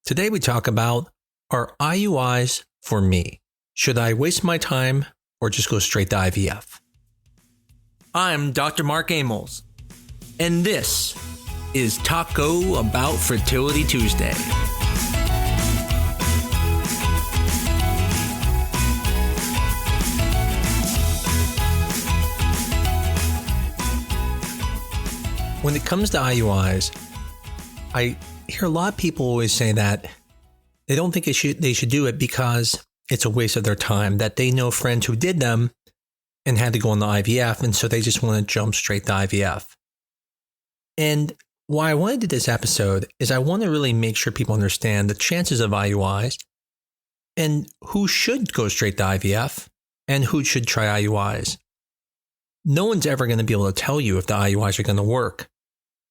Today we talk about, are IUIs for me? Should I waste my time or just go straight to IVF? I'm Dr. Mark Amos, and this is Taco About Fertility Tuesday. When it comes to IUIs, I hear a lot of people always say that they don't think they should do it because it's a waste of their time, that they know friends who did them and had to go on the IVF, and so they just want to jump straight to IVF. And why I wanted to do this episode is I want to really make sure people understand the chances of IUIs and who should go straight to IVF and who should try IUIs. No one's ever going to be able to tell you if the IUIs are going to work.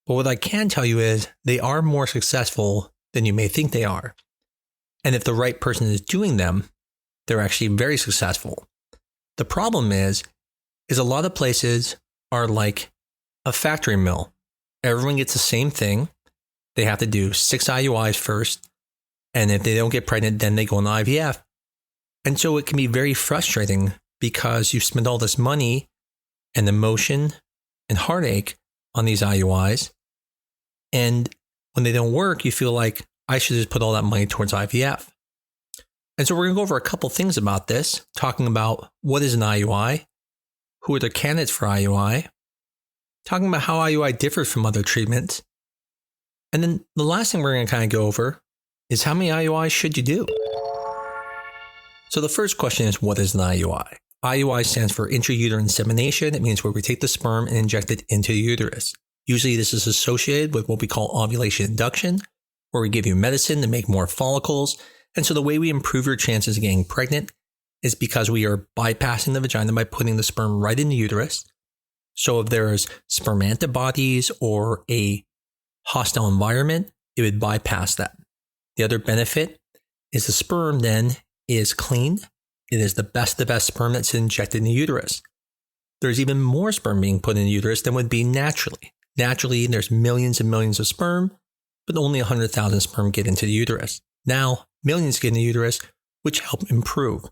But what I can tell you is they are more successful than you may think they are. And if the right person is doing them, they're actually very successful. The problem is a lot of places are like a factory mill. Everyone gets the same thing. They have to do 6 IUIs first. And if they don't get pregnant, then they go on IVF. And so it can be very frustrating because you spend all this money and emotion and heartache on these IUIs. And when they don't work, you feel like I should just put all that money towards IVF. And so we're going to go over a couple things about this, talking about what is an IUI, who are the candidates for IUI, talking about how IUI differs from other treatments. And then the last thing we're going to kind of go over is how many IUIs should you do? So the first question is, what is an IUI? IUI stands for Intrauterine Insemination. It means where we take the sperm and inject it into the uterus. Usually this is associated with what we call ovulation induction, where we give you medicine to make more follicles. And so the way we improve your chances of getting pregnant is because we are bypassing the vagina by putting the sperm right in the uterus. So if there's sperm antibodies or a hostile environment, it would bypass that. The other benefit is the sperm then is clean. It is the best sperm that's injected in the uterus. There's even more sperm being put in the uterus than would be naturally. Naturally, there's millions and millions of sperm, but only 100,000 sperm get into the uterus. Now, millions get in the uterus, which help improve.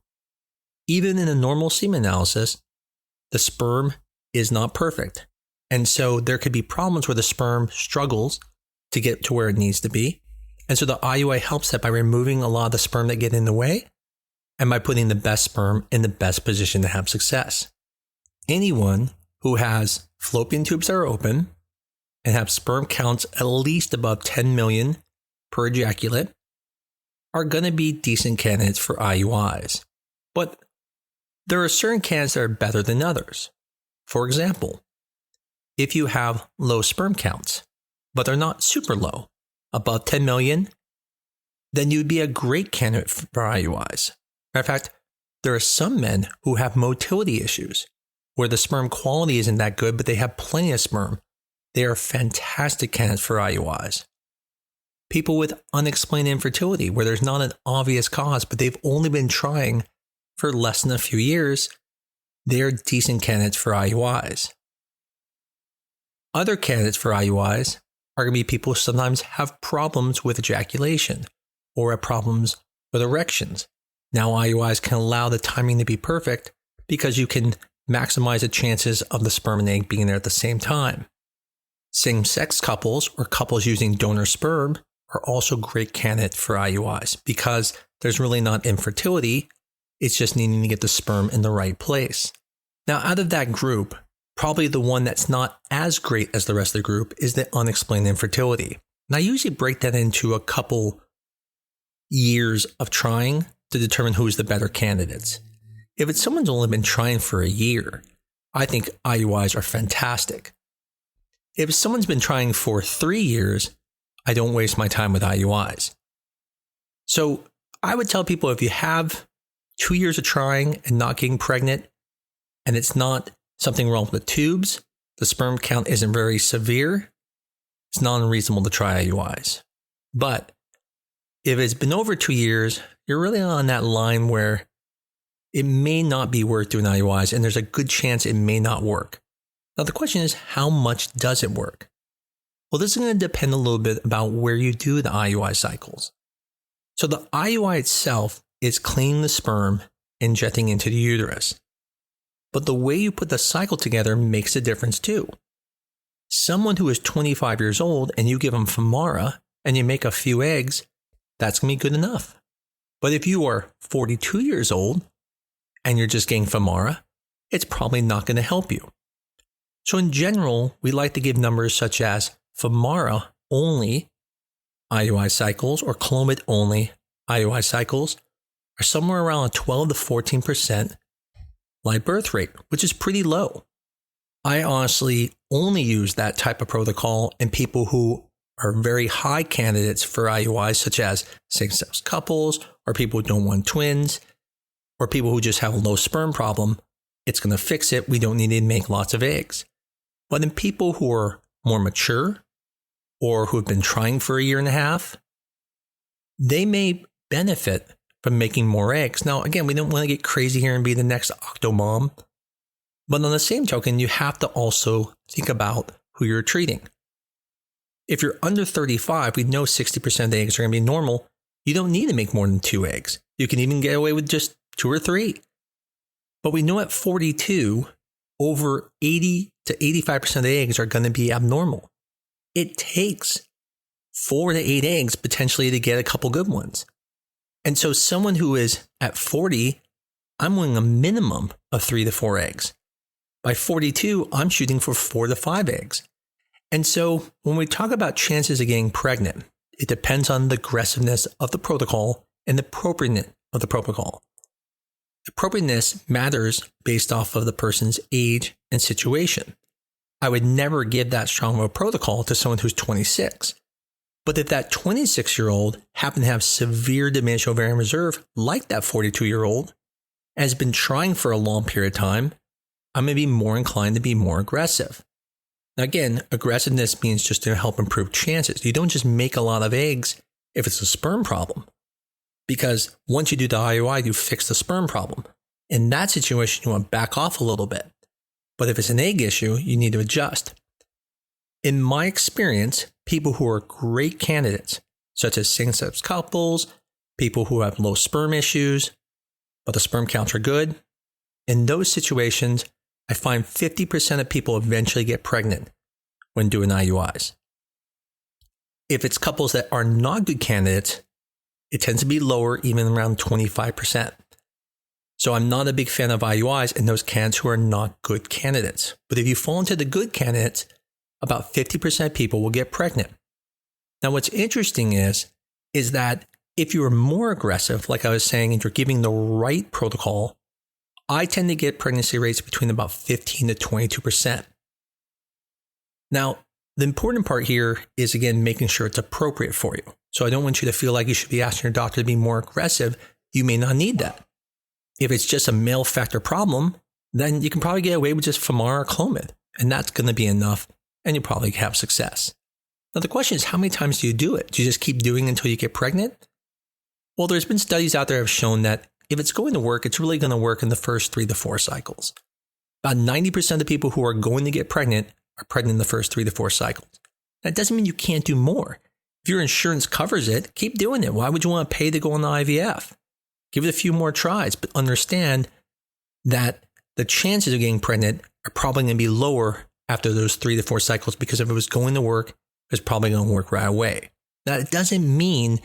Even in a normal semen analysis, the sperm is not perfect. And so there could be problems where the sperm struggles to get to where it needs to be. And so the IUI helps that by removing a lot of the sperm that get in the way and by putting the best sperm in the best position to have success. Anyone who has fallopian tubes that are open and have sperm counts at least above 10 million per ejaculate are going to be decent candidates for IUIs. But there are certain candidates that are better than others. For example, if you have low sperm counts, but they're not super low, above 10 million, then you'd be a great candidate for IUIs. Matter of fact, there are some men who have motility issues where the sperm quality isn't that good, but they have plenty of sperm. They are fantastic candidates for IUIs. People with unexplained infertility where there's not an obvious cause, but they've only been trying for less than a few years, they're decent candidates for IUIs. Other candidates for IUIs are going to be people who sometimes have problems with ejaculation or have problems with erections. Now IUIs can allow the timing to be perfect because you can maximize the chances of the sperm and egg being there at the same time. Same-sex couples or couples using donor sperm are also great candidates for IUIs because there's really not infertility, it's just needing to get the sperm in the right place. Now, out of that group, probably the one that's not as great as the rest of the group is the unexplained infertility. And I usually break that into a couple years of trying to determine who's the better candidates. If it's someone's only been trying for a year, I think IUIs are fantastic. If someone's been trying for 3 years, I don't waste my time with IUIs. So I would tell people if you have 2 years of trying and not getting pregnant, and it's not something wrong with the tubes, the sperm count isn't very severe, it's not unreasonable to try IUIs. But if it's been over 2 years, you're really on that line where it may not be worth doing IUIs, and there's a good chance it may not work. Now, the question is, how much does it work? Well, this is going to depend a little bit about where you do the IUI cycles. So the IUI itself is cleaning the sperm, injecting into the uterus. But the way you put the cycle together makes a difference too. Someone who is 25 years old and you give them Femara and you make a few eggs, that's going to be good enough. But if you are 42 years old and you're just getting Femara, it's probably not going to help you. So in general, we like to give numbers such as Femara only IUI cycles or Clomid only IUI cycles are somewhere around a 12 to 14% live birth rate, which is pretty low. I honestly only use that type of protocol in people who are very high candidates for IUIs, such as same-sex couples or people who don't want twins or people who just have a low sperm problem. It's going to fix it. We don't need to make lots of eggs. But in people who are more mature or who have been trying for a year and a half, they may benefit from making more eggs. Now, again, we don't want to get crazy here and be the next octomom. But on the same token, you have to also think about who you're treating. If you're under 35, we know 60% of the eggs are going to be normal. You don't need to make more than 2 eggs. You can even get away with just 2 or 3. But we know at 42, over 80 to 85% of the eggs are going to be abnormal. It takes 4 to 8 eggs potentially to get a couple good ones. And so someone who is at 40, I'm wanting a minimum of 3 to 4 eggs. By 42, I'm shooting for 4 to 5 eggs. And so when we talk about chances of getting pregnant, it depends on the aggressiveness of the protocol and the appropriateness of the protocol. Appropriateness matters based off of the person's age and situation. I would never give that strong of a protocol to someone who's 26. But if that 26-year-old happened to have severe diminished ovarian reserve, like that 42-year-old, and has been trying for a long period of time, I'm going to be more inclined to be more aggressive. Now again, aggressiveness means just to help improve chances. You don't just make a lot of eggs if it's a sperm problem. Because once you do the IUI, you fix the sperm problem. In that situation, you want to back off a little bit. But if it's an egg issue, you need to adjust. In my experience, people who are great candidates, such as same-sex couples, people who have low sperm issues, but the sperm counts are good, in those situations, I find 50% of people eventually get pregnant when doing IUIs. If it's couples that are not good candidates, it tends to be lower, even around 25%. So I'm not a big fan of IUIs in those candidates who are not good candidates. But if you fall into the good candidates, about 50% of people will get pregnant. Now, what's interesting is that if you are more aggressive, like I was saying, and you're giving the right protocol, I tend to get pregnancy rates between about 15 to 22%. Now, the important part here is, again, making sure it's appropriate for you. So I don't want you to feel like you should be asking your doctor to be more aggressive. You may not need that. If it's just a male factor problem, then you can probably get away with just Femara or Clomid, and that's going to be enough, and you'll probably have success. Now, the question is, how many times do you do it? Do you just keep doing it until you get pregnant? Well, there's been studies out there that have shown that if it's going to work, it's really going to work in the first 3 to 4 cycles. About 90% of the people who are going to get pregnant are pregnant in the first 3 to 4 cycles. That doesn't mean you can't do more. If your insurance covers it, keep doing it. Why would you want to pay to go on the IVF? Give it a few more tries, but understand that the chances of getting pregnant are probably going to be lower after those 3 to 4 cycles, because if it was going to work, it's probably going to work right away. Now, it doesn't mean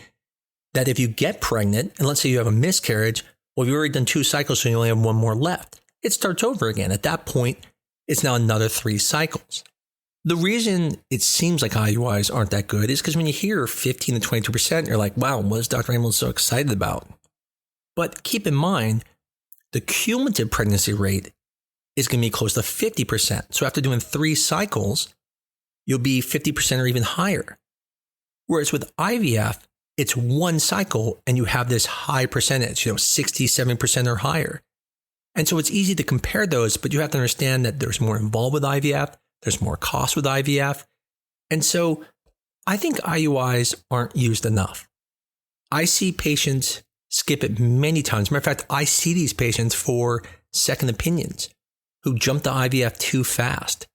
that if you get pregnant, and let's say you have a miscarriage, well, you've already done 2 cycles, so you only have 1 more left. It starts over again. At that point, it's now another 3 cycles. The reason it seems like IUIs aren't that good is because when you hear 15 to 22%, you're like, wow, what is Dr. Hamel so excited about? But keep in mind, the cumulative pregnancy rate is going to be close to 50%. So after doing 3 cycles, you'll be 50% or even higher. Whereas with IVF, it's 1 cycle and you have this high percentage, 67% or higher. And so it's easy to compare those, but you have to understand that there's more involved with IVF. There's more cost with IVF. And so I think IUIs aren't used enough. I see patients skip it many times. Matter of fact, I see these patients for second opinions who jump to IVF too fast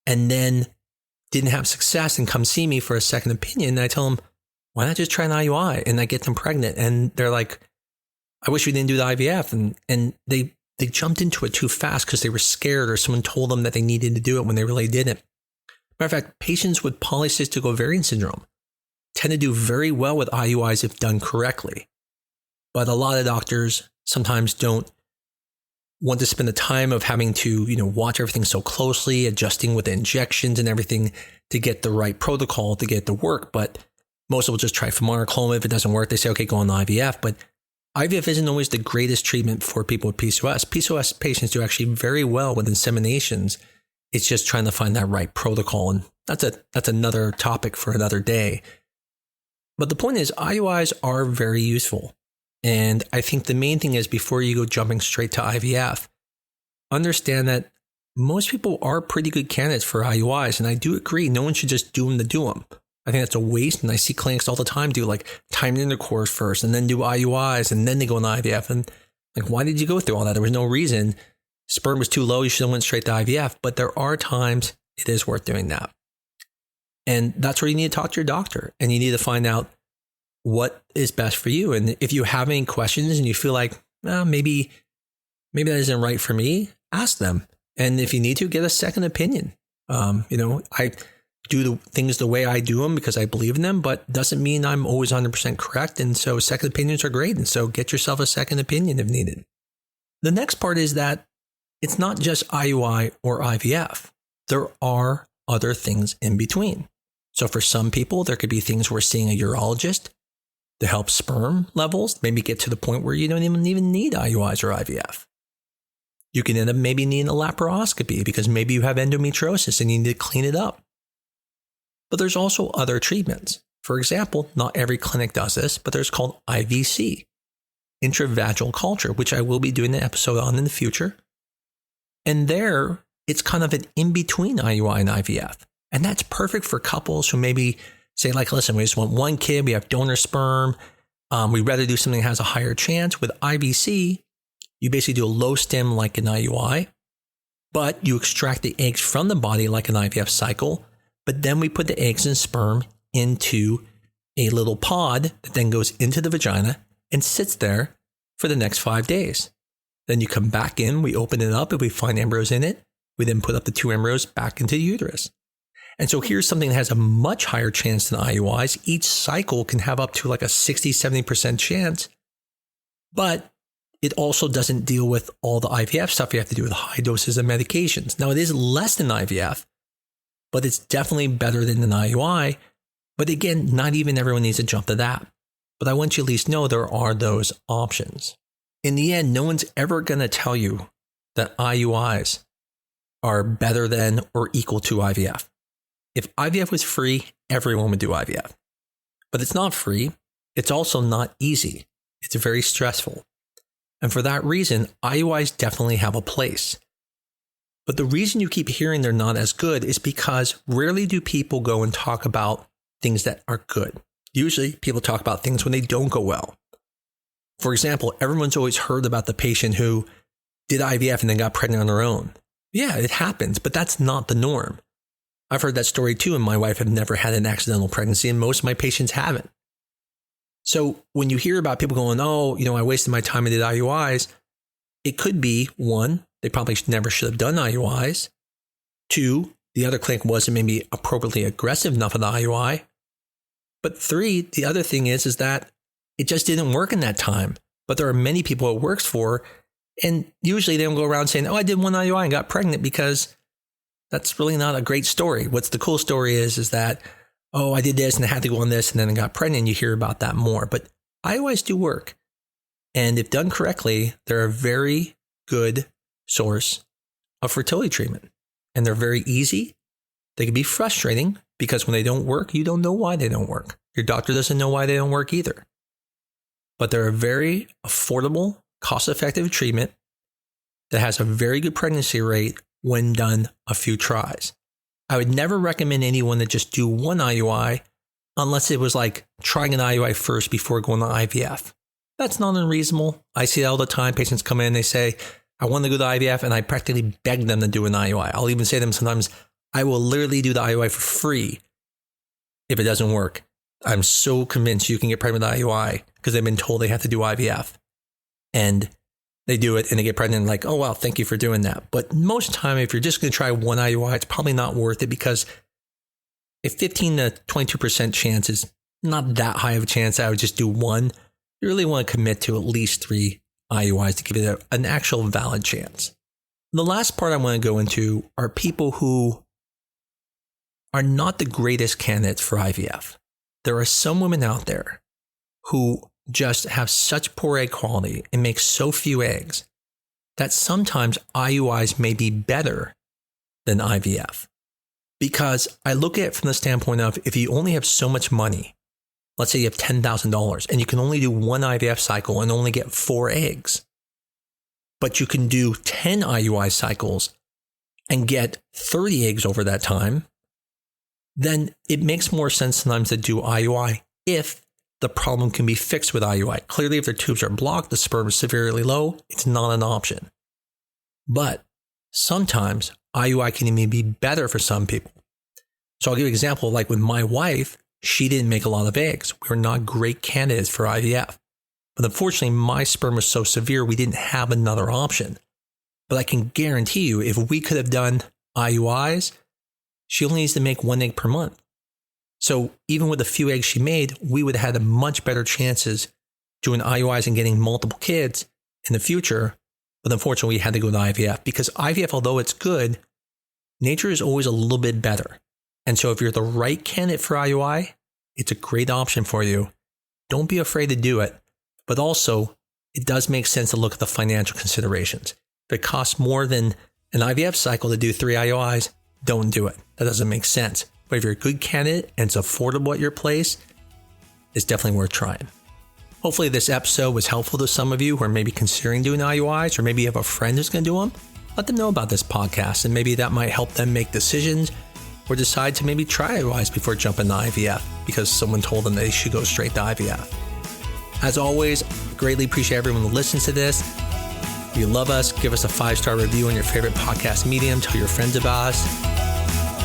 and then didn't have success and come see me for a second opinion. And I tell them, why not just try an IUI and I get them pregnant? And they're like, I wish we didn't do the IVF. And they jumped into it too fast because they were scared or someone told them that they needed to do it when they really didn't. Matter of fact, patients with polycystic ovarian syndrome tend to do very well with IUIs if done correctly. But a lot of doctors sometimes don't want to spend the time of having to, watch everything so closely, adjusting with the injections and everything to get the right protocol to get it to work. But most will just try for monoclonal. If it doesn't work, they say, okay, go on the IVF. But IVF isn't always the greatest treatment for people with PCOS. PCOS patients do actually very well with inseminations. It's just trying to find that right protocol. And that's another topic for another day. But the point is, IUIs are very useful. And I think the main thing is, before you go jumping straight to IVF, understand that most people are pretty good candidates for IUIs. And I do agree, no one should just do them to do them. I think that's a waste. And I see clinics all the time do like timed intercourse first and then do IUIs and then they go on IVF. And like, why did you go through all that? There was no reason. Sperm was too low. You should have went straight to IVF. But there are times it is worth doing that. And that's where you need to talk to your doctor and you need to find out what is best for you. And if you have any questions and you feel like, maybe that isn't right for me, ask them. And if you need to, get a second opinion. I do the things the way I do them because I believe in them, but doesn't mean I'm always 100% correct. And so second opinions are great. And so get yourself a second opinion if needed. The next part is that it's not just IUI or IVF. There are other things in between. So for some people, there could be things we're seeing a urologist to help sperm levels, maybe get to the point where you don't even need IUIs or IVF. You can end up maybe needing a laparoscopy because maybe you have endometriosis and you need to clean it up. But there's also other treatments. For example, not every clinic does this, but there's called IVC, intravaginal culture, which I will be doing an episode on in the future. And there, it's kind of an in-between IUI and IVF. And that's perfect for couples who maybe say like, listen, we just want one kid, we have donor sperm, we'd rather do something that has a higher chance. With IVC, you basically do a low stim like an IUI, but you extract the eggs from the body like an IVF cycle, but then we put the eggs and sperm into a little pod that then goes into the vagina and sits there for the next 5 days. Then you come back in, we open it up, and we find embryos in it. We then put up the 2 embryos back into the uterus. And so here's something that has a much higher chance than IUIs. Each cycle can have up to like a 60-70% chance, but it also doesn't deal with all the IVF stuff you have to do with high doses of medications. Now, it is less than IVF, but it's definitely better than an IUI. But again, not even everyone needs to jump to that. But I want you to at least know there are those options. In the end, no one's ever going to tell you that IUIs are better than or equal to IVF. If IVF was free, everyone would do IVF. But it's not free. It's also not easy. It's very stressful. And for that reason, IUIs definitely have a place. But the reason you keep hearing they're not as good is because rarely do people go and talk about things that are good. Usually people talk about things when they don't go well. For example, everyone's always heard about the patient who did IVF and then got pregnant on their own. Yeah, it happens, but that's not the norm. I've heard that story too, and my wife have never had an accidental pregnancy, and most of my patients haven't. So when you hear about people going, I wasted my time and did IUIs, it could be, 1, they probably never should have done IUIs. 2, the other clinic wasn't maybe appropriately aggressive enough of the IUI. But 3, the other thing is that it just didn't work in that time. But there are many people it works for, and usually they don't go around saying, I did one IUI and got pregnant, because that's really not a great story. What's the cool story is that, I did this and I had to go on this and then I got pregnant. You hear about that more. But IUIs do work. And if done correctly, they're a very good source of fertility treatment. And they're very easy. They can be frustrating because when they don't work, you don't know why they don't work. Your doctor doesn't know why they don't work either. But they're a very affordable, cost-effective treatment that has a very good pregnancy rate when done a few tries. I would never recommend anyone to just do one IUI unless it was like trying an IUI first before going to IVF. That's not unreasonable. I see that all the time. Patients come in, they say, I want to go to IVF, and I practically beg them to do an IUI. I'll even say to them sometimes, I will literally do the IUI for free if it doesn't work. I'm so convinced you can get pregnant with IUI because they've been told they have to do IVF. And they do it and they get pregnant like, oh, well, thank you for doing that. But most of the time, if you're just going to try one IUI, it's probably not worth it because a 15 to 22% chance is not that high of a chance. I would just do one. You really want to commit to at least 3 IUIs to give it an actual valid chance. The last part I want to go into are people who are not the greatest candidates for IVF. There are some women out there who just have such poor egg quality and make so few eggs that sometimes IUIs may be better than IVF. Because I look at it from the standpoint of if you only have so much money, let's say you have $10,000 and you can only do one IVF cycle and only get 4 eggs, but you can do 10 IUI cycles and get 30 eggs over that time, then it makes more sense sometimes to do IUI if the problem can be fixed with IUI. Clearly, if their tubes are blocked, the sperm is severely low, it's not an option. But sometimes IUI can even be better for some people. So I'll give you an example, like with my wife, she didn't make a lot of eggs. We were not great candidates for IVF. But unfortunately, my sperm was so severe, we didn't have another option. But I can guarantee you, if we could have done IUIs, she only needs to make 1 egg per month. So even with the few eggs she made, we would have had a much better chances doing IUIs and getting multiple kids in the future. But unfortunately, we had to go to IVF because IVF, although it's good, nature is always a little bit better. And so if you're the right candidate for IUI, it's a great option for you. Don't be afraid to do it. But also, it does make sense to look at the financial considerations. If it costs more than an IVF cycle to do 3 IUIs, don't do it. That doesn't make sense. But if you're a good candidate and it's affordable at your place, it's definitely worth trying. Hopefully this episode was helpful to some of you who are maybe considering doing IUIs, or maybe you have a friend who's going to do them. Let them know about this podcast, and maybe that might help them make decisions or decide to maybe try IUIs before jumping to IVF because someone told them they should go straight to IVF. As always, greatly appreciate everyone who listens to this. If you love us, give us a 5-star review on your favorite podcast medium. Tell your friends about us.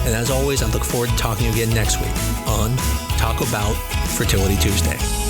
And as always, I look forward to talking to you again next week on Talk About Fertility Tuesday.